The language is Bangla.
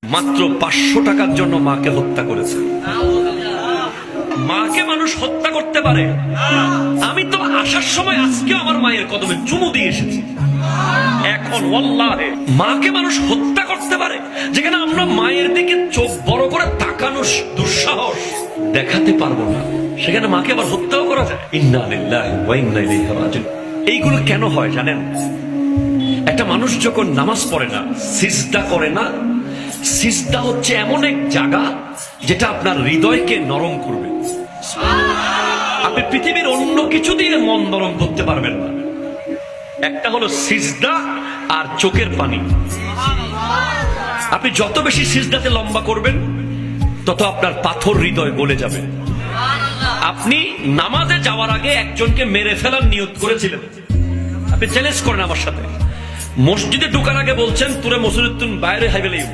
মাত্র 500 টাকার জন্য মাকে হত্যা করেছে। মাকে মানুষ হত্যা করতে পারে? আমি তো আসার সময় আজকে আমার মায়ের কদমে চুমু দিয়ে এসেছি। এখন ওয়াল্লাহে মাকে মানুষ হত্যা করতে পারে, যেখানে আমরা মায়ের দিকে চোখ বড় করে তাকানোর দুঃসাহস দেখাতে পারবো না, সেখানে মাকে আবার হত্যাও করা যায়। ইন্না লিল্লাহি ওয়া ইন্না ইলাইহি রাজিউন। এইগুলো কেন হয় জানেন? একটা মানুষ যখন নামাজ পড়ে না, সিজদা করে না, সিজদা হচ্ছে এমন এক জায়গা যেটা আপনার হৃদয়কে নরম করবে। আপনি পৃথিবীর অন্য কিছু দিয়ে মন নরম করতে পারবেন না। একটা হলো সিজদা আর চোখের পানি। আপনি যত বেশি সিজদাতে লম্বা করবেন, তত আপনার পাথর হৃদয় গলে যাবে। আপনি নামাজে যাওয়ার আগে একজনকে মেরে ফেলার নিয়ত করেছিলেন, আপনি চ্যালেঞ্জ করেন আমার সাথে। মসজিদে ঢোকার আগে বলছেন তোরে মসজিদ বাইরে হাইবেলেই